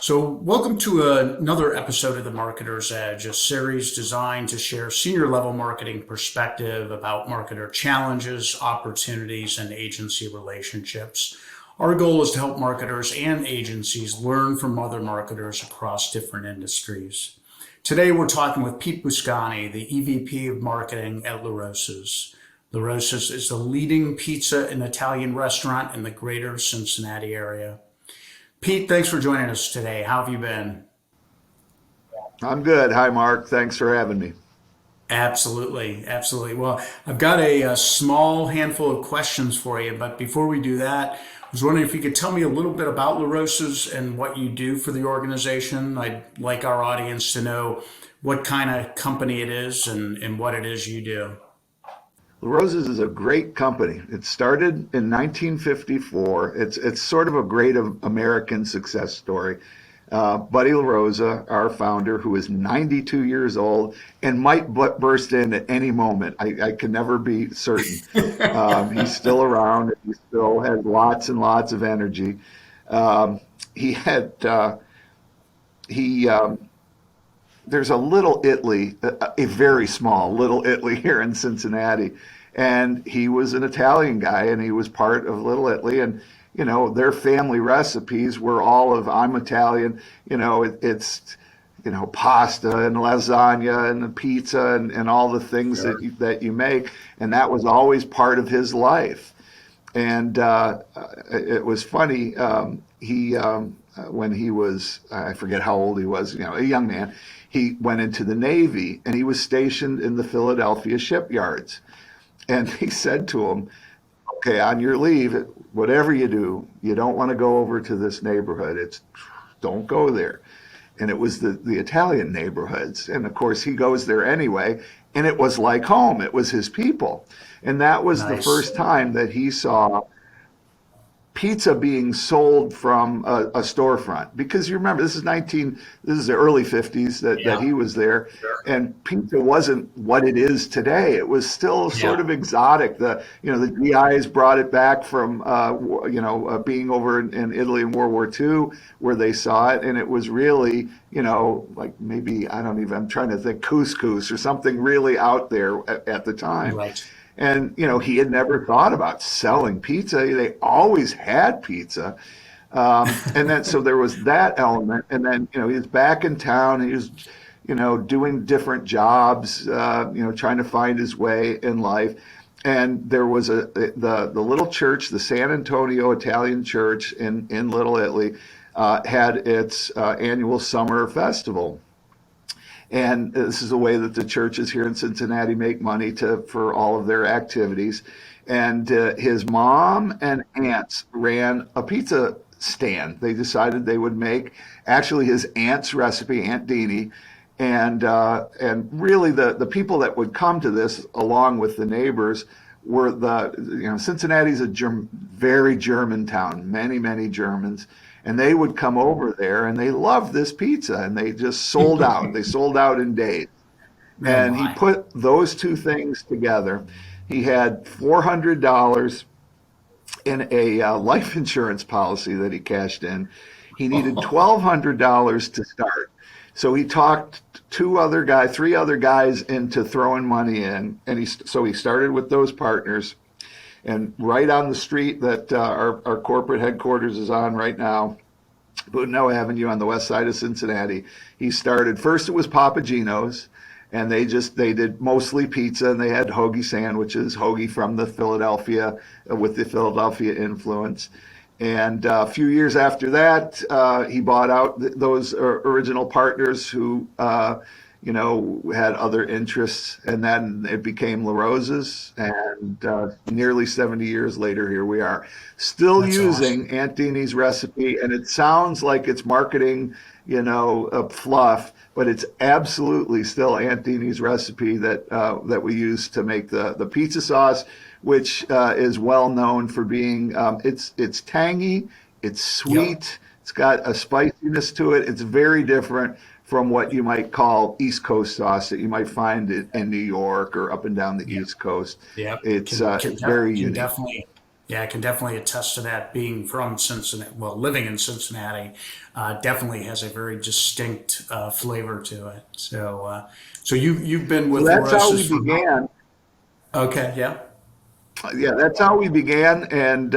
So, welcome to another episode of the Marketer's Edge, a series designed to share senior level marketing perspective about marketer challenges, opportunities, and agency relationships. Our goal is to help marketers and agencies learn from other marketers across different industries. Today, we're talking with Pete Buscani, the EVP of Marketing at LaRosa's. LaRosa's is the leading pizza and Italian restaurant in the Greater Cincinnati area. Pete, thanks for joining us today. How have you been? I'm good. Hi, Mark. Thanks for having me. Absolutely, absolutely. Well, I've got a small handful of questions for you, but before we do that, I was wondering if you could tell me a little bit about LaRosa's and what you do for the organization. I'd like our audience to know what kind of company it is and what it is you do. LaRosa's is a great company. It started in 1954. It's sort of a great American success story. Buddy LaRosa, our founder, who is 92 years old and might burst in at any moment. I can never be certain. He's still around. He still has lots and lots of energy. He had he There's a little Italy, a very small little Italy here in Cincinnati. And he was an Italian guy and he was part of Little Italy. And, their family recipes were all of, I'm Italian, it's pasta and lasagna and pizza and all the things that you make. And that was always part of his life. And it was funny. When he was, I forget how old he was, a young man, he went into the Navy and he was stationed in the Philadelphia shipyards. And he said to him, okay, on your leave, whatever you do, you don't want to go over to this neighborhood. Don't go there. And it was the Italian neighborhoods. And of course, he goes there anyway. And it was like home. It was his people. And that was the Nice. first time that he saw pizza being sold from a storefront, because you remember this is the early 50s that Yeah. he was there, and pizza wasn't what it is today. It was still sort Yeah. of exotic. The GIs brought it back from being over in Italy in World War II, where they saw it, and it was really, like, maybe, I don't even, I'm trying to think, couscous or something really out there at the time. Right. And, he had never thought about selling pizza. They always had pizza. And then, so there was that element. And then, he was back in town. He was, doing different jobs, trying to find his way in life. And there was the little church, the San Antonio Italian Church in Little Italy, had its annual summer festival. And this is a way that the churches here in Cincinnati make money for all of their activities. And his mom and aunts ran a pizza stand. They decided they would make actually his aunt's recipe, Aunt Deanie. And really the people that would come to this, along with the neighbors, were Cincinnati's a very German town, many Germans, and they would come over there and they loved this pizza and they just sold out. They sold out in days. Oh And he my. put those two things together. He had $400 in a life insurance policy that he cashed in. He needed $1,200 to start. So he talked three other guys into throwing money in, and so he started with those partners. And right on the street that our corporate headquarters is on right now, Boudinot Avenue on the west side of Cincinnati, he started. First, it was Papa Gino's, and they did mostly pizza, and they had hoagie sandwiches, hoagie from the Philadelphia, with the Philadelphia influence. And a few years after that, he bought out those original partners who, had other interests, and then it became LaRosa's. And nearly 70 years later, here we are, still That's using awesome. Aunt Deanie's recipe. And it sounds like it's marketing, fluff, but it's absolutely still Aunt Deanie's recipe that we use to make the pizza sauce, which is well known for being it's tangy, it's Yep. sweet, it's got a spiciness to it. It's very different from what you might call East Coast sauce that you might find in New York or up and down the Yep. East Coast. Yep. It's very Can unique. definitely Yeah, I can definitely attest to that. Being from Cincinnati, well, living in Cincinnati, definitely has a very distinct flavor to it. So you've been So with that's how we LaRosa's for how? began. Okay, yeah, Yeah, that's how we began. And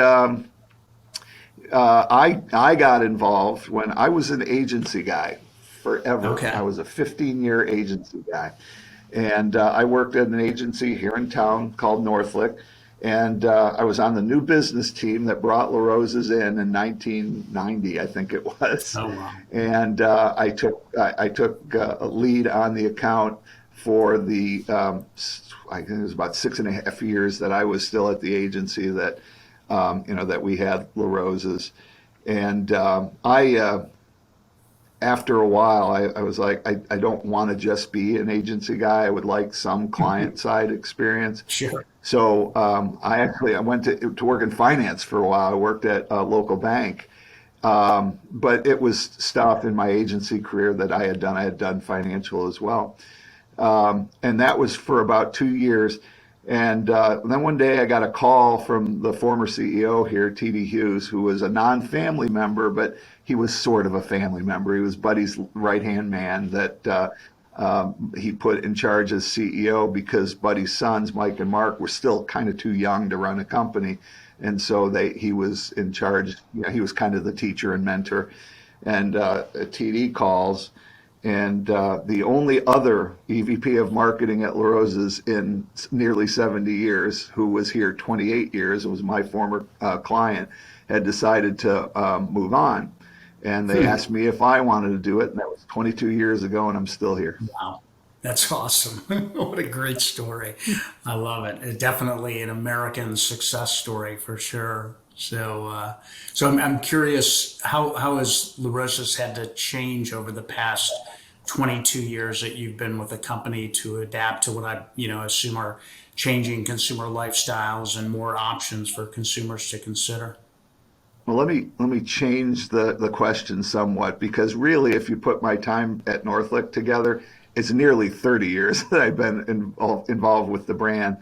I got involved when I was an agency guy forever. I okay, was a 15-year agency guy. And I worked at an agency here in town called Northlick. And I was on the new business team that brought LaRosa's in 1990, I think it was. oh wow, And I took a lead on the account for the I think it was about 6.5 years that I was still at the agency that that we had LaRosa's. And after a while, I was like, I don't want to just be an agency guy. I would like some client side experience. sure, So I went to work in finance for a while. I worked at a local bank, but it was stuff in my agency career that I had done. I had done financial as well, and that was for about 2 years. And then one day I got a call from the former CEO here, T.D. Hughes, who was a non-family member, but he was sort of a family member. He was Buddy's right-hand man that he put in charge as CEO because Buddy's sons, Mike and Mark, were still kind of too young to run a company. And so he was in charge. He was kind of the teacher and mentor. And TD calls, and the only other EVP of marketing at LaRosa's in nearly 70 years, who was here 28 years, and was my former client, had decided to move on. And they asked me if I wanted to do it, and that was 22 years ago, and I'm still here. wow, that's awesome. What a great story. I love it. Definitely an American success story for sure. So I'm curious, how has LaRosa's had to change over the past 22 years that you've been with the company to adapt to what I, assume are changing consumer lifestyles and more options for consumers to consider? Well, let me change the question somewhat, because really, if you put my time at Northlick together, it's nearly 30 years that I've been involved with the brand.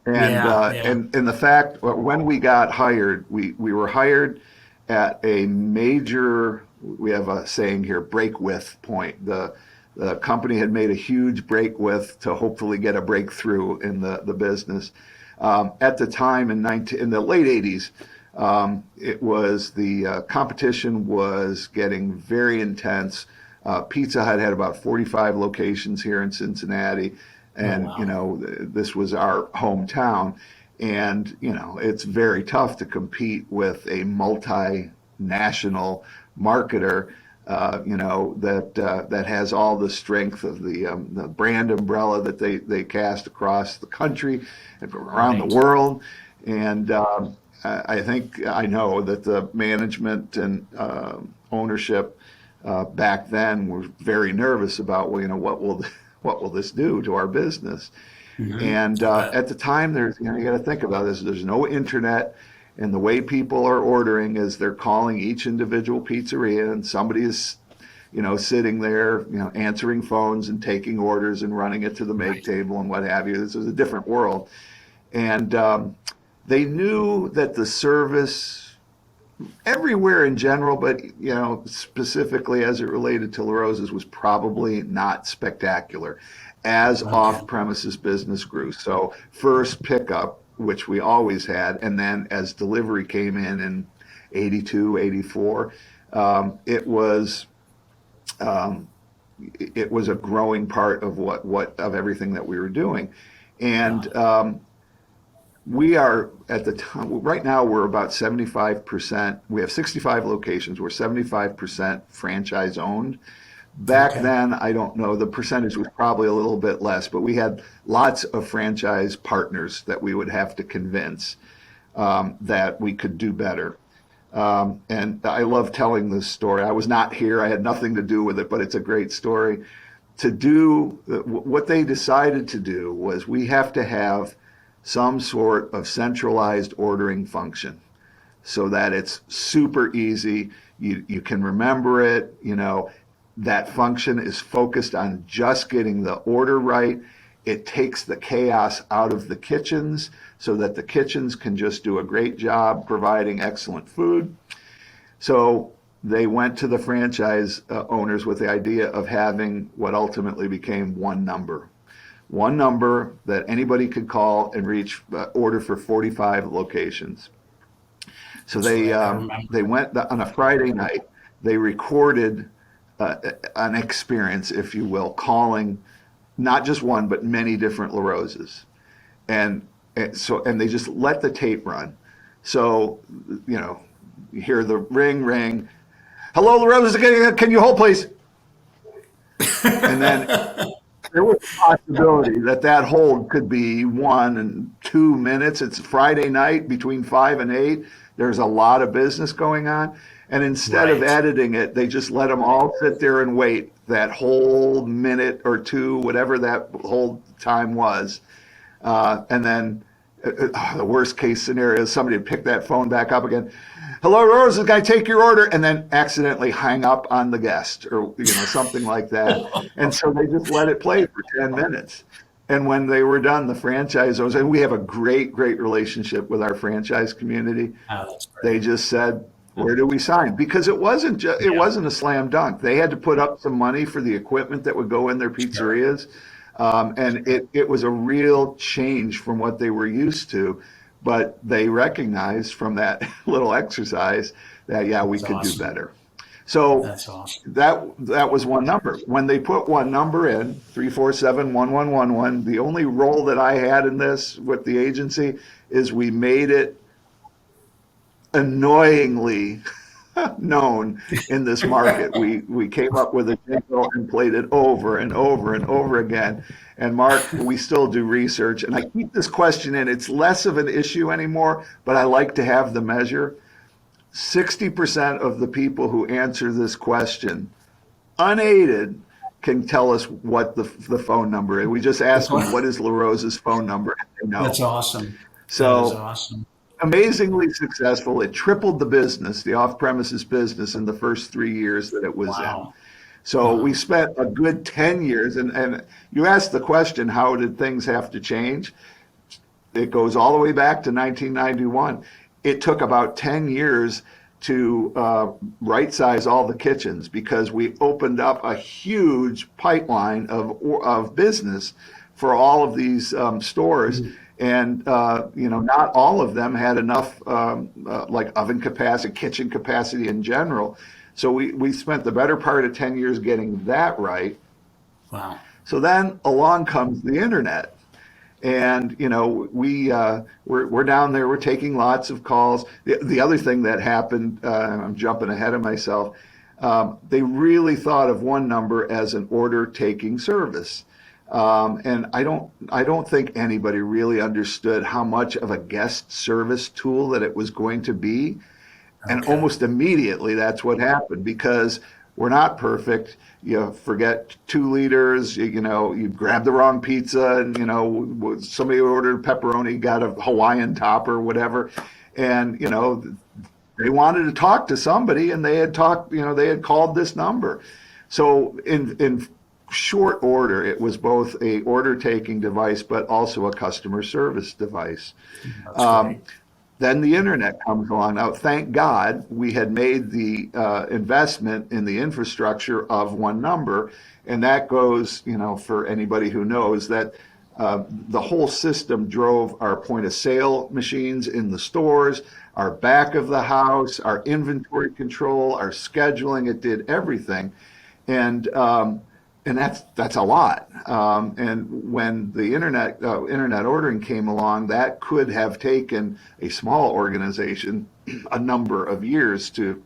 And Yeah, yeah. the fact when we got hired, we were hired at a major, we have a saying here, break with point. The company had made a huge break with to hopefully get a breakthrough in the business. At the time in the late 80s, it was the competition was getting very intense. Pizza Hut had about 45 locations here in Cincinnati, Oh, and wow. this was our hometown, and it's very tough to compete with a multinational marketer. That has all the strength of the brand umbrella that they cast across the country and around the Right. world. And I think I know that the management and ownership back then were very nervous about, well, what will this do to our business? And I bet. at the time, there's you got to think about this. There's no internet, and the way people are ordering is they're calling each individual pizzeria, and somebody is sitting there, answering phones and taking orders and running it to the make Right. table and what have you. This is a different world. And they knew that the service everywhere in general, but specifically as it related to LaRosa's, was probably not spectacular as Okay. off-premises business grew. So first pickup, which we always had, and then as delivery came in 82, 84, it was um, it was a growing part of what of everything that we were doing. Got And it. we are at the time right now we're about 75%. We have 65 locations. We're 75% franchise owned. Back Okay. then, I don't know, the percentage was probably a little bit less, but we had lots of franchise partners that we would have to convince that we could do better. And I love telling this story. I was not here, I had nothing to do with it, but it's a great story. To do what they decided to do was we have to have some sort of centralized ordering function so that it's super easy. You can remember it. That function is focused on just getting the order right, It takes the chaos out of the kitchens so that the kitchens can just do a great job providing excellent food. So they went to the franchise owners with the idea of having what ultimately became one number. One number that anybody could call and reach order for 45 locations. So they went on a Friday night. They recorded an experience, if you will, calling not just one but many different LaRosas, and they just let the tape run. So you hear the ring. Hello, LaRosa, can you hold, please? And then there was a possibility that hold could be 1 and 2 minutes. It's Friday night between 5 and 8. There's a lot of business going on. And instead of editing it, they just let them all sit there and wait that whole minute or two, whatever that whole time was. And then the worst case scenario is somebody would pick that phone back up again. Hello, Rosa, can I take your order? And then accidentally hang up on the guest or something like that. And so they just let it play for 10 minutes. And when they were done, the franchise owners, and we have a great relationship with our franchise community. Oh, that's great. They just said, where do we sign? Because it wasn't a slam dunk. They had to put up some money for the equipment that would go in their pizzerias. And it was a real change from what they were used to. But they recognized from that little exercise that, we could do better. So that's awesome. That was one number. When they put one number in, 347-1111, the only role that I had in this with the agency is we made it annoyingly known in this market. We came up with a jingle and played it over and over and over again. And Mark, we still do research, and I keep this question in. It's less of an issue anymore, but I like to have the measure. 60% of the people who answer this question, unaided, can tell us what the phone number is. We just ask them, what is LaRosa's phone number? And they know. That's awesome. So that is awesome. Amazingly successful. It tripled the business, the off-premises business, in the first 3 years that it was in. So we spent a good 10 years, and you asked the question, how did things have to change? It goes all the way back to 1991. It took about 10 years to right-size all the kitchens because we opened up a huge pipeline of business for all of these stores. And, not all of them had enough like oven capacity, kitchen capacity in general. So we spent the better part of 10 years getting that right. Wow. So then along comes the internet. And, we're down there, we're taking lots of calls. The other thing that happened, I'm jumping ahead of myself, they really thought of one number as an order taking service. And I don't think anybody really understood how much of a guest service tool that it was going to be. And almost immediately that's what happened, because we're not perfect. You forget 2 liters, you grab the wrong pizza, and, somebody ordered pepperoni, got a Hawaiian top or whatever. And, they wanted to talk to somebody, and they had called this number. So in short order, it was both a order taking device, but also a customer service device. Then the internet comes along. Now, thank God we had made the investment in the infrastructure of one number. And that goes, for anybody who knows, that the whole system drove our point of sale machines in the stores, our back of the house, our inventory control, our scheduling. It did everything. And that's a lot. And when the internet ordering came along, that could have taken a small organization a number of years to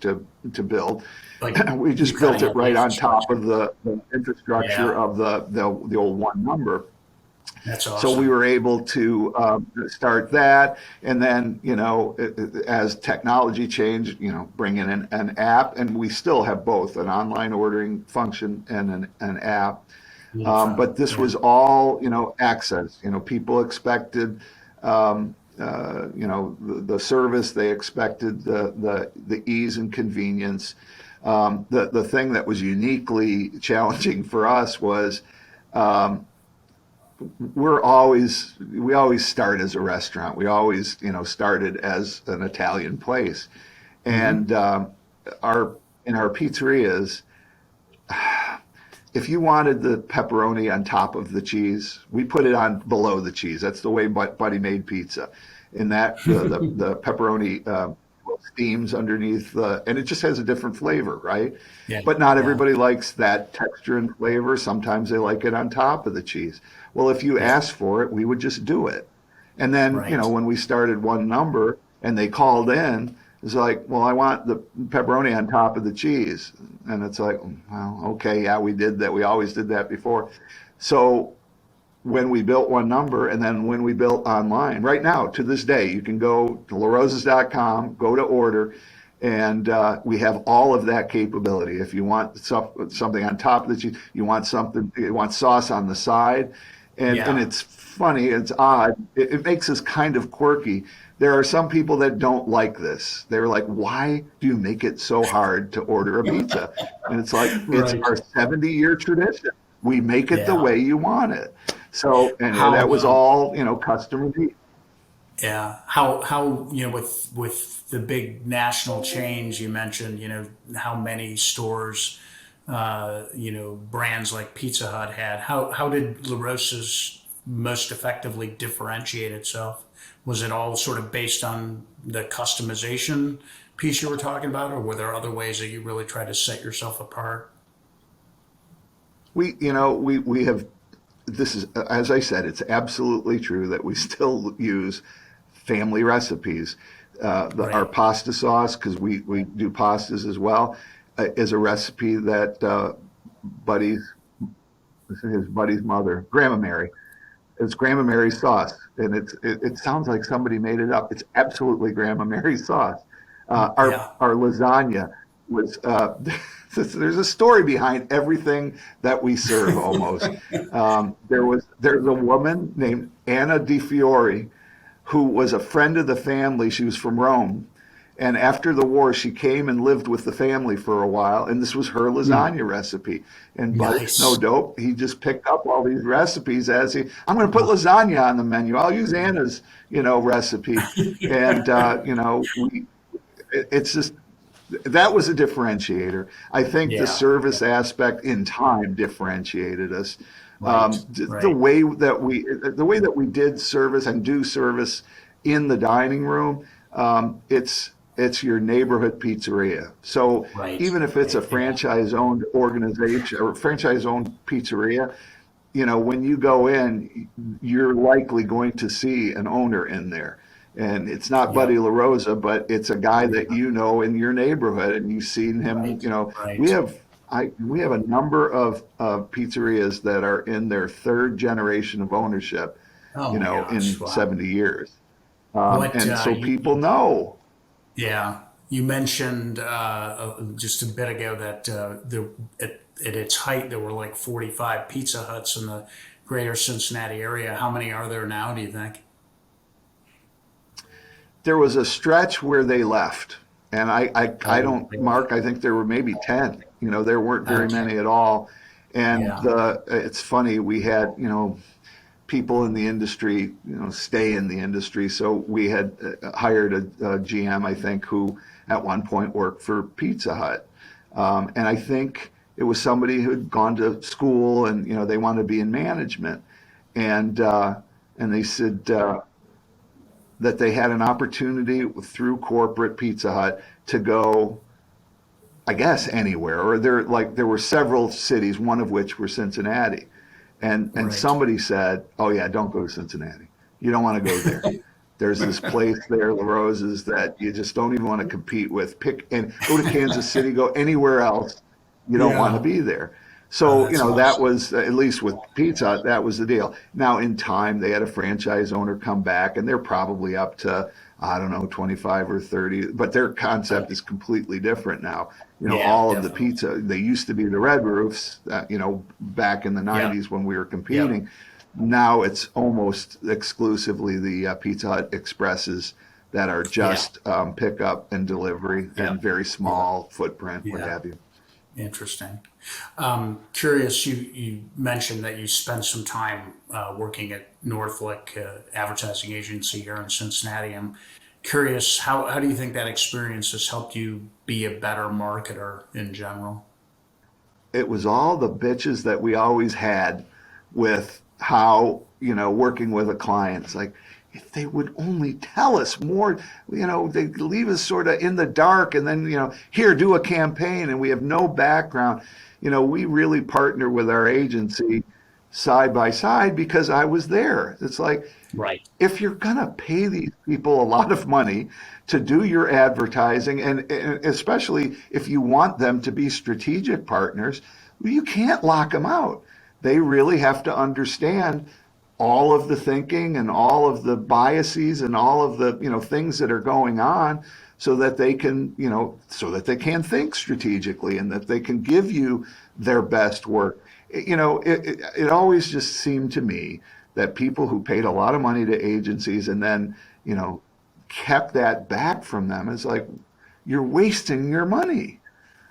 build. We just built it right on top of the infrastructure of the old one number. That's awesome. So we were able to start that, and then as technology changed, bring in an app, and we still have both an online ordering function and an app. But this was all access. People expected the service. They expected the ease and convenience. The thing that was uniquely challenging for us was we always start as a restaurant. We always, started as an Italian place. Mm-hmm. And our in our pizzerias, if you wanted the pepperoni on top of the cheese, we put it on below the cheese. That's the way Buddy made pizza. In that the pepperoni steams underneath and it just has a different flavor, right? Yeah. But not Yeah. everybody likes that texture and flavor. Sometimes they like it on top of the cheese. Well, if you Yeah. asked for it, we would just do it. And then, Right. when we started one number and they called in, it's like, well, I want the pepperoni on top of the cheese. And it's like, well, okay, yeah, we did that. We always did that before. So when we built one number and then when we built online, right now, to this day, you can go to larosas.com, go to order, and we have all of that capability. If you want something on top of the cheese, you want sauce on the side, and Yeah. it's funny, it's odd. It makes us kind of quirky. There are some people that don't like this. They're like, why do you make it so hard to order a pizza? And it's like, it's Right. our 70-year tradition. We make it the Yeah. way you want it. So, and that How, was all, customer made. yeah. How, with the big national change you mentioned, how many stores, brands like Pizza Hut had. How did LaRosa's most effectively differentiate itself? Was it all sort of based on the customization piece you were talking about, or were there other ways that you really tried to set yourself apart? We have, this is, as I said, it's absolutely true that we still use family recipes. Our Right. pasta sauce, because we do pastas as well, is a recipe that Buddy's, his buddy's mother, Grandma Mary, it's Grandma Mary's sauce, and it sounds like somebody made it up. It's absolutely Grandma Mary's sauce. Yeah. Our lasagna was there's a story behind everything that we serve almost. There's a woman named Anna Di Fiore who was a friend of the family. She was from Rome. And after the war, she came and lived with the family for a while. And this was her lasagna recipe. And Buddy's no Nice. dope. He just picked up all these recipes I'm going to put lasagna on the menu. I'll use Anna's, recipe. And, it's just, that was a differentiator. I think the Yeah. service aspect in time differentiated us. Right. The Right. way that we did service and do service in the dining room, it's your neighborhood pizzeria. So Right. even if it's a Right. Yeah. franchise-owned organization or franchise-owned pizzeria, when you go in, you're likely going to see an owner in there. And it's not Buddy Yep. LaRosa, but it's a guy that Yeah. you know in your neighborhood, and you've seen him. Right. We Right. have we have a number of pizzerias that are in their third generation of ownership, Oh my gosh. in Wow. 70 years. What And so people know. yeah, you mentioned just a bit ago that at its height there were like 45 Pizza Huts in the greater Cincinnati area. How many are there now, do you think? There was a stretch where they left, and I Oh, don't, really? Mark, I think there were maybe 10. There weren't very Okay. many at all. And Yeah. it's funny, we had, people in the industry, stay in the industry. So we had hired a GM, I think, who at one point worked for Pizza Hut. And I think it was somebody who had gone to school and, they wanted to be in management. And, and they said, that they had an opportunity through corporate Pizza Hut to go, I guess, anywhere. Or there were several cities, one of which were Cincinnati. And Right. somebody said, "Oh yeah, don't go to Cincinnati. You don't want to go there. There's this place there, LaRosa's, that you just don't even want to compete with. Pick and go to Kansas City, go anywhere else. You don't want to Yeah. be there." Oh, So, that's that awesome. was, at least with Pizza Hut, that was the deal. Now, in time, they had a franchise owner come back, and they're probably up to, I don't know, 25 or 30, but their concept is completely different now. Yeah, All of the definitely. pizza, they used to be the Red Roofs, back in the Yep. 90s when we were Yep. competing. Now it's almost exclusively the Pizza Hut Expresses that are Yeah. just pickup and delivery and Yep. very Yep. small footprint, what Yeah. have you. Interesting. Curious, you mentioned that you spent some time working at Northlick Advertising Agency here in Cincinnati. I'm curious, how do you think that experience has helped you be a better marketer in general? It was all the bitches that we always had with how, working with a client. It's like, if they would only tell us more, they leave us sort of in the dark and then, here, do a campaign and we have no background. We really partner with our agency side by side because I was there. It's like, Right. if you're going to pay these people a lot of money to do your advertising, and especially if you want them to be strategic partners, you can't lock them out. They really have to understand all of the thinking and all of the biases and all of the things that are going on so that they can think strategically and that they can give you their best work. It always just seemed to me that people who paid a lot of money to agencies and then, kept that back from them, is like, you're wasting your money.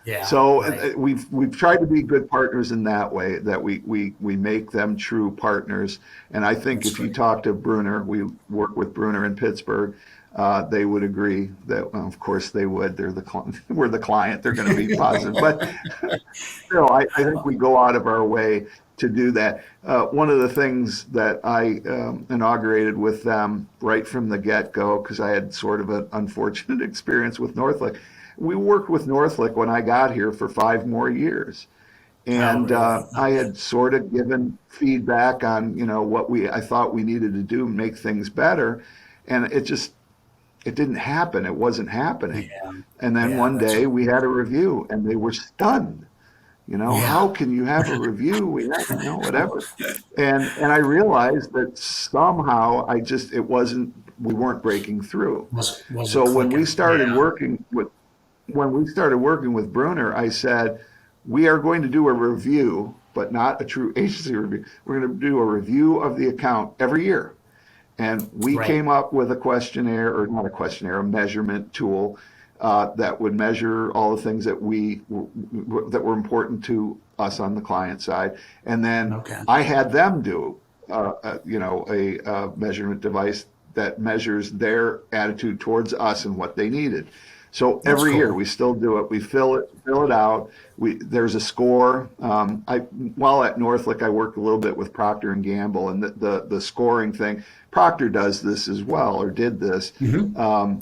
Yeah, So right. we've tried to be good partners in that way, that we make them true partners. And I think That's if you great. talk to Bruner, we work with Bruner in Pittsburgh, they would agree that, well, of course they would. We're the client. They're going to be positive, but still, I think we go out of our way to do that. One of the things that I inaugurated with them right from the get-go, because I had sort of an unfortunate experience with Northlick, we worked with Northlick when I got here for 5 more years. Oh, And really? I Okay. had sort of given feedback on, what I thought we needed to do to make things better. And it didn't happen. It wasn't happening. Yeah, And then yeah, one that's day we had a review and they were stunned. yeah, How can you have a review? Whatever. And I realized that somehow we weren't breaking through. wasn't So clicking. Yeah, when we started working with Bruner, I said, we are going to do a review, but not a true agency review. We're going to do a review of the account every year. And we right. came up with a questionnaire, or not a questionnaire, a measurement tool that would measure all the things that that were important to us on the client side. And then Okay, I had them do, a measurement device that measures their attitude towards us and what they needed. So that's every year cool. we still do it. We fill it out. There's a score. While at Northlick, I worked a little bit with Procter and Gamble, and the scoring thing. Procter does this as well, or did this. Hmm.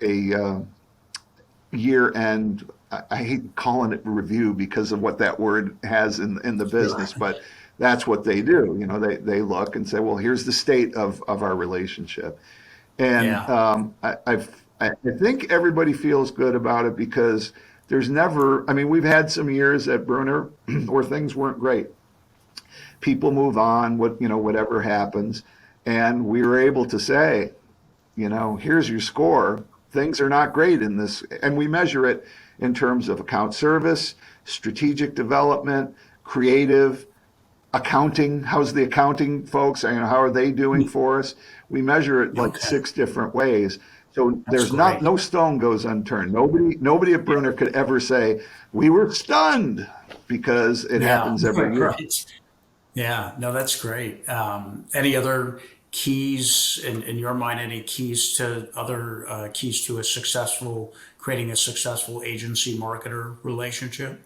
A year end. I hate calling it review because of what that word has in the Sure. business, but that's what they do. They look and say, well, here's the state of our relationship. And Yeah. I think everybody feels good about it because there's never, I mean, we've had some years at Bruner where things weren't great. People move on, whatever happens. And we were able to say, here's your score. Things are not great in this. And we measure it in terms of account service, strategic development, creative, accounting. How's the accounting folks? How are they doing for us? We measure it like Okay, 6 different ways. So that's there's not great. no stone goes unturned. Nobody at Bruner could ever say we were stunned, because it Yeah, happens every year. right. Yeah, no, that's great. Any other keys in your mind? Any keys to other keys to creating a successful agency marketer relationship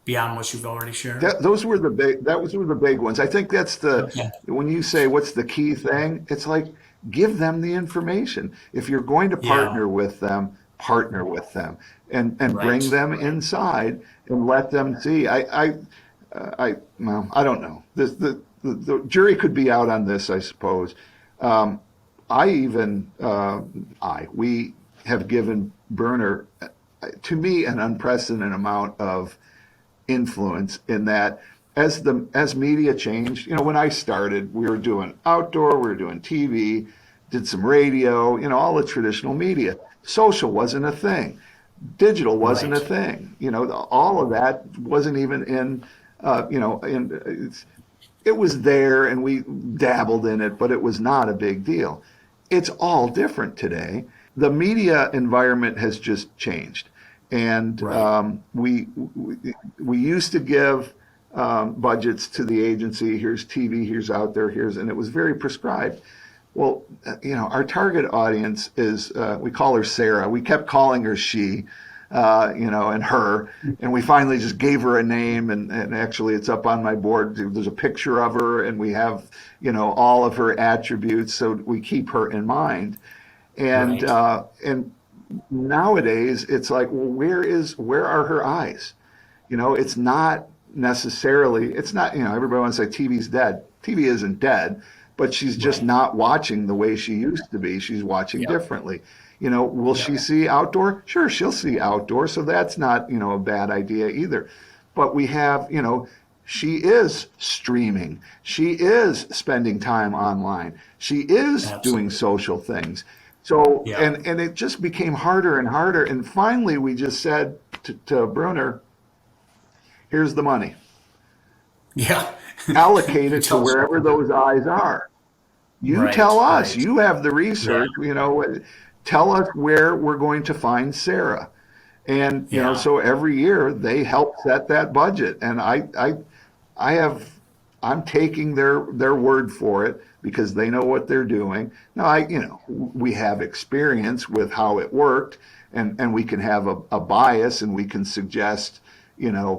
beyond what you've already shared? Those were the big ones. I think that's Okay. when you say what's the key thing, it's like, give them the information. If you're going to Yeah, partner with them and bring right. them inside and let them see. Well, I don't know. The jury could be out on this, I suppose. Um, we have given Berner, to me, an unprecedented amount of influence in that, as media changed. When I started, we were doing outdoor, we were doing TV, did some radio, all the traditional media. Social wasn't a thing. Digital wasn't a Right. thing. All of that wasn't even in. It was there, and we dabbled in it, but it was not a big deal. It's all different today. The media environment has just changed. And Right. we used to give budgets to the agency. Here's TV, here's out there, and it was very prescribed. Well, our target audience is, we call her Sarah. We kept calling her she, and her. And we finally just gave her a name. And actually, it's up on my board. There's a picture of her, and we have, all of her attributes. So we keep her in mind. Right. And nowadays, it's like, well, where are her eyes? It's not necessarily, it's not, everybody wants to say TV's dead. TV isn't dead, but she's just Right. not watching the way she used to be. She's watching Yep. differently. Will she Yep. see outdoor? Sure, she'll see outdoor. So that's not, a bad idea either. But we have, she is streaming. She is spending time online. She is doing Absolutely. social things. So, Yep. and it just became harder and harder. And finally, we just said to Bruner, here's the money. Yeah. Allocate You it to tell us what wherever to do. those eyes are. You Right. tell us. Right. You have the Yeah. research. Tell us where we're going to find Sarah. And Yeah. so every year they help set that budget. And I have, I'm taking their word for it because they know what they're doing. Now we have experience with how it worked, and we can have a bias, and we can suggest,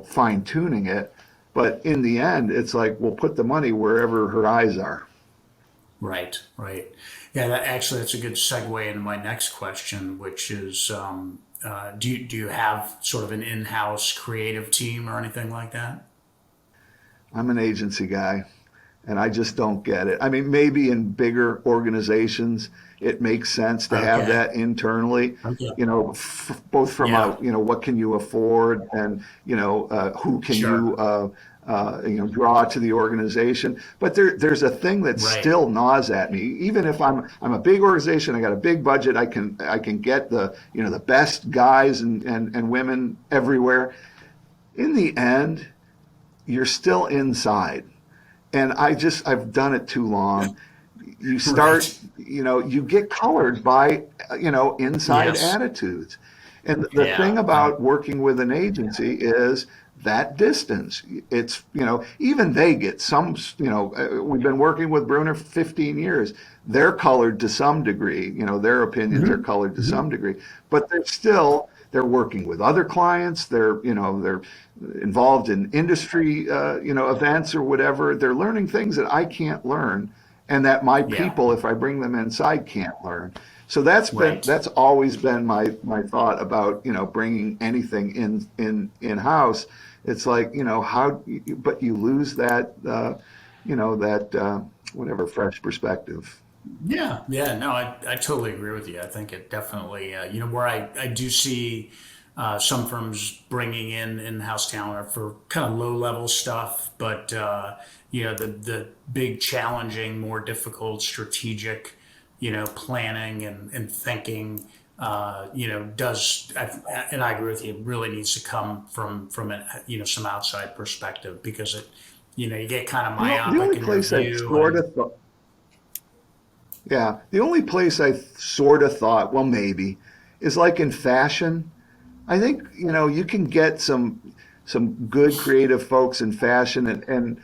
fine tuning it. But in the end, it's like, we'll put the money wherever her eyes are. Right. Right. Yeah. That's a good segue into my next question, which is, do you have sort of an in-house creative team or anything like that? I'm an agency guy, and I just don't get it. I mean, maybe in bigger organizations, it makes sense to have Okay. that internally, Okay. both from Yeah. what can you afford, and, who can Sure. draw to the organization. But there's a thing that Right. still gnaws at me. Even if I'm a big organization, I got a big budget, I can get the best guys and women everywhere. In the end, you're still inside. And I've done it too long. You start, Right. you get colored by, inside Yes. attitudes. And the Yeah. thing Yeah. about working with an agency is that distance. It's, even they get some, we've been working with Bruner for 15 years. They're colored to some degree, their opinions are Hmm. colored to Hmm. some degree, but they're working with other clients. They're involved in industry, events or whatever. They're learning things that I can't learn, and that my Yeah. people, if I bring them inside, can't learn. So Right. that's always been my thought about bringing anything in house. It's like, but you lose that whatever fresh perspective. Yeah, yeah, no, I totally agree with you. I think it definitely, where I do see some firms bringing in-house talent are for kind of low-level stuff, but the big, challenging, more difficult, strategic, planning and thinking, and I agree with you, it really needs to come from an, some outside perspective because you get kind of The myopic only in your place I view sort and of thought, yeah, the only place I sort of thought, well, maybe, is like in fashion. I think, you can get some good creative folks in fashion, and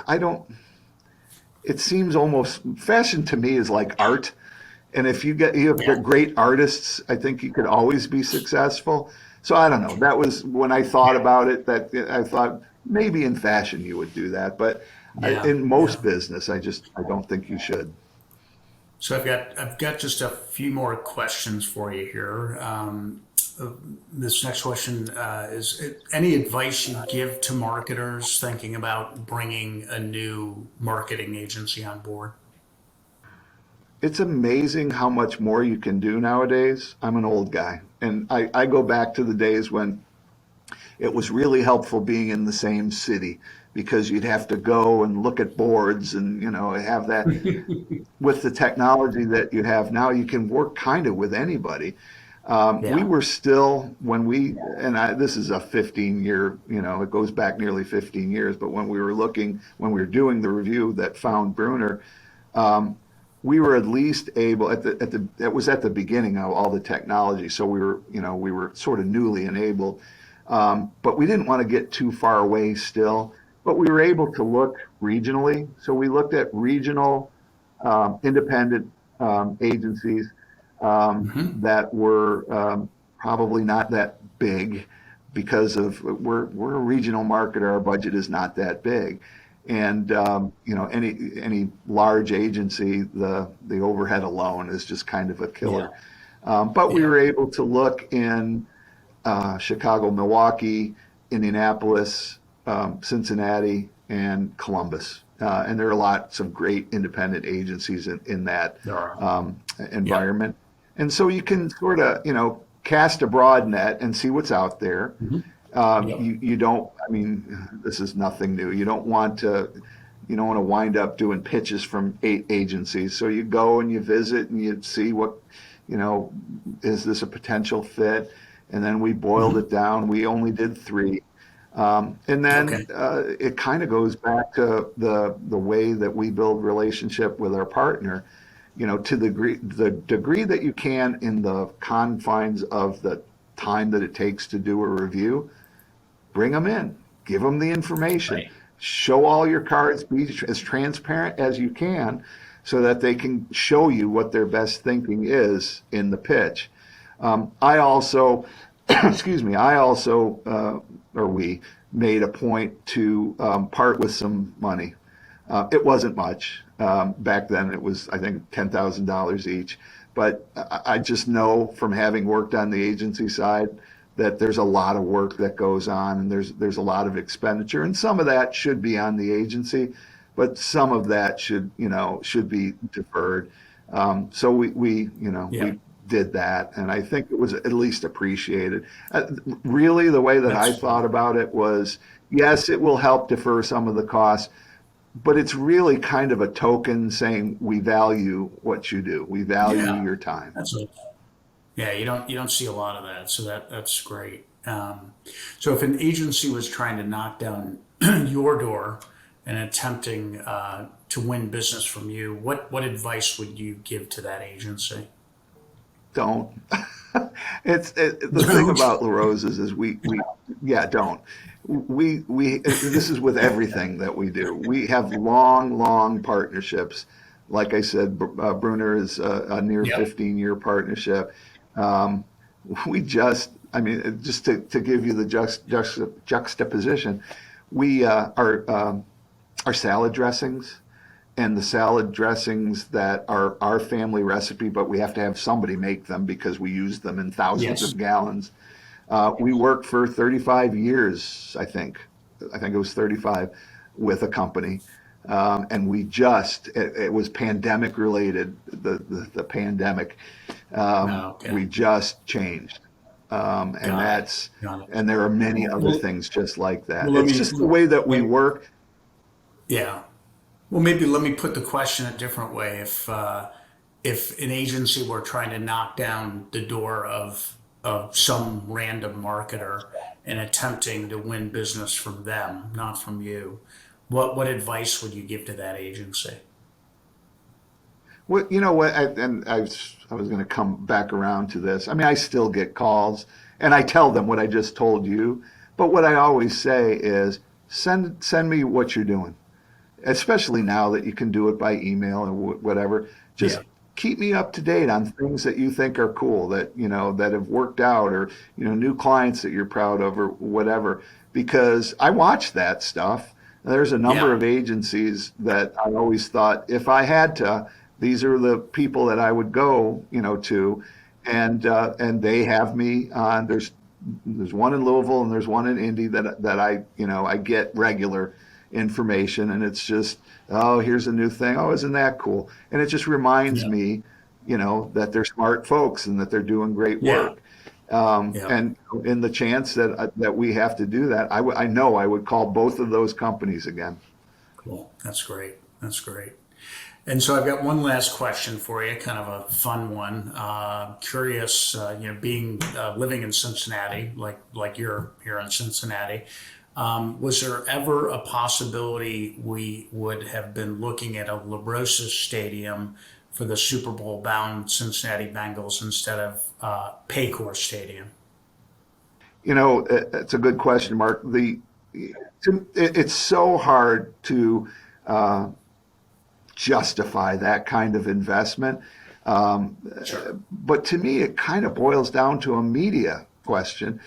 I don't, it seems almost, fashion to me is like art. And if you have yeah. great artists, I think you could always be successful. So I don't know. That was when I thought about it, that I thought maybe in fashion you would do that, but Yeah, in most yeah. business, I don't think you should. So I've got just a few more questions for you here. This next question is any advice you give to marketers thinking about bringing a new marketing agency on board? It's amazing how much more you can do nowadays. I'm an old guy, and I go back to the days when it was really helpful being in the same city, because you'd have to go and look at boards and have that. With the technology that you have now, you can work kind of with anybody. We Yeah. were still, this is a 15-year, it goes back nearly 15 years, but when we were doing the review that found Bruner, we were at least able it was at the beginning of all the technology, so we were sort of newly enabled, but we didn't want to get too far away still. But we were able to look regionally, so we looked at regional independent agencies Hmm. that were probably not that big because of we're a regional marketer. Our budget is not that big, and any large agency, the overhead alone is just kind of a Yeah. killer. But we Yeah. were able to look in Chicago, Milwaukee, Indianapolis, Cincinnati, and Columbus. And there are lots of great independent agencies in that There are. Yep. environment. And so you can sort of, cast a broad net and see what's out there. Hmm. Yep. You don't, I mean, this is nothing new. You don't want to wind up doing pitches from 8 agencies. So you go and you visit and you see what, is this a potential fit? And then we boiled Hmm. it down. We only did 3. And Okay. then it kind of goes back to the way that we build relationship with our partner, to the degree that you can in the confines of the time that it takes to do a review. Bring them in, give them the information, Right. show all your cards, be as transparent as you can so that they can show you what their best thinking is in the pitch. I also, excuse me, or we made a point to part with some money. It wasn't much. Back then it was, I think, $10,000 each. But I just know from having worked on the agency side that there's a lot of work that goes on and there's a lot of expenditure. And some of that should be on the agency, but some of that should be deferred. So Yeah. we did that, and I think it was at least appreciated. Really, the way that I That's thought about it was, yes, it will help defer some of the costs, but it's really kind of a token saying we value what you do. We value yeah. your time. That's a, yeah. You don't see a lot of that, so that's great. So if an agency was trying to knock down your door and attempting to win business from you, what advice would you give to that agency? Don't. The thing Don't. about LaRosa's is we yeah, don't. This is with everything that we do. We have long partnerships. Like I said, Brunner is a near Yep. 15-year partnership. Um, I mean, just to give you the juxtaposition, we our salad dressings and the salad dressings that are our family recipe, but we have to have somebody make them because we use them in thousands Yes. of gallons. We worked for 35 years, I think. I think it was 35 with a company. And it was pandemic related, the pandemic. Okay. We just changed. And Got it. that's, Got it. and there are many other Well, things just like that. well, let It's me. just the way that we Let, work. yeah. Well, maybe let me put the question a different way. If an agency were trying to knock down the door of some random marketer and attempting to win business from them, not from you, what advice would you give to that agency? Well, you know what? I was going to come back around to this. I mean, I still get calls, and I tell them what I just told you. But what I always say is, send me what you're doing, especially now that you can do it by email and whatever. Yeah. Just keep me up to date on things that you think are cool, that that have worked out, or new clients that you're proud of, or whatever. Because I watch that stuff. There's a number Yeah. of agencies that I always thought if I had to, these are the people that I would go, to, and they have me on. There's one in Louisville and there's one in Indy that I get regular information, and it's just, oh, here's a new thing. Oh, isn't that cool? And it just reminds Yeah. me, that they're smart folks and that they're doing great Yeah. work. Yeah. And in the chance that we have to do that, I know I would call both of those companies again. Cool. That's great. That's great. And so I've got one last question for you, kind of a fun one. Curious, being living in Cincinnati, like you're here in Cincinnati, was there ever a possibility we would have been looking at a LaRosa Stadium for the Super Bowl bound Cincinnati Bengals instead of Paycor Stadium? It's a good question, Mark. It's so hard to uh, justify that kind of investment. Sure. But to me, it kind of boils down to a media question.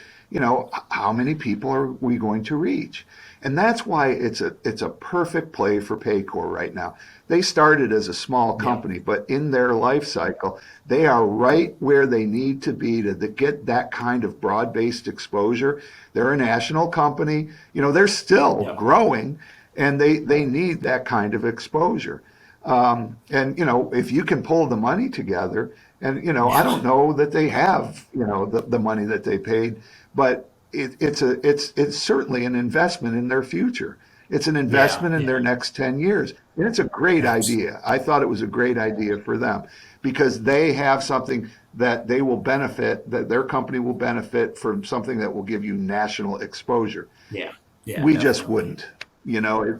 How many people are we going to reach? And that's why it's a perfect play for Paycor right now. They started as a small Yeah. company, but in their life cycle, they are right where they need to be to get that kind of broad-based exposure. They're a national company. They're still Yep. growing, and they need that kind of exposure. And if you can pull the money together, and I Yeah. don't know that they have the money that they paid, but it's certainly an investment in their future. It's an Yeah. investment in their Yeah. next 10 years. And it's a great Abs- idea. I thought it was a great idea for them because they have something that they will benefit, that their company will benefit from, something that will give you national exposure. Yeah. Yeah. We just Definitely. wouldn't.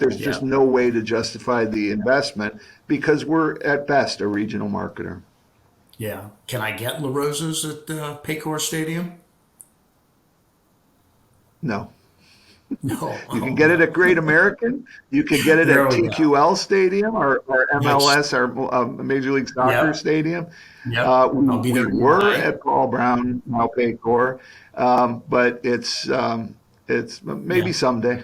There's Yeah. just no way to justify the investment because we're at best a regional marketer. Yeah. Can I get LaRosa's at Paycor Stadium? No. No. You can Oh get it no. at Great American. You can get it There at we go. TQL Stadium or Yes. MLS, our Major League Soccer Yep. Stadium. Yep. I'll be We there tomorrow were night. at Paul Brown, now Paycor, but it's maybe Yeah. someday.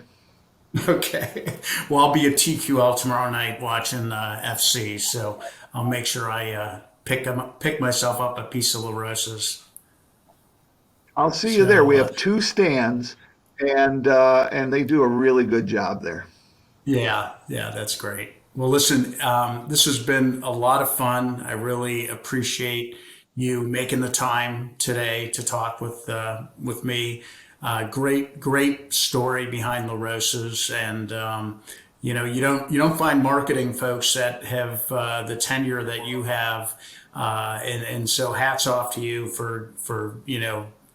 Okay. Well, I'll be at TQL tomorrow night watching FC, so I'll make sure I pick myself up a piece of LaRosa's. I'll see you there. So We have two stands, and they do a really good job there. yeah, yeah, that's great. Well, listen, this has been a lot of fun. I really appreciate you making the time today to talk with me. Great story behind La Rosa's, and you don't find marketing folks that have the tenure that you have, and so hats off to you for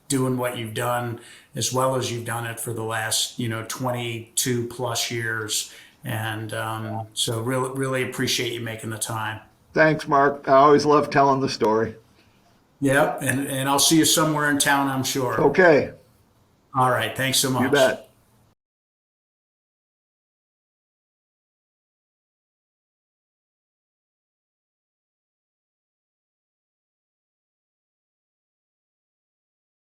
doing what you've done as well as you've done it for the last 22 plus years. And so really appreciate you making the time. Thanks, Mark. I always love telling the story. Yep. And I'll see you somewhere in town, I'm sure. Okay, All right. Thanks so you much. bet.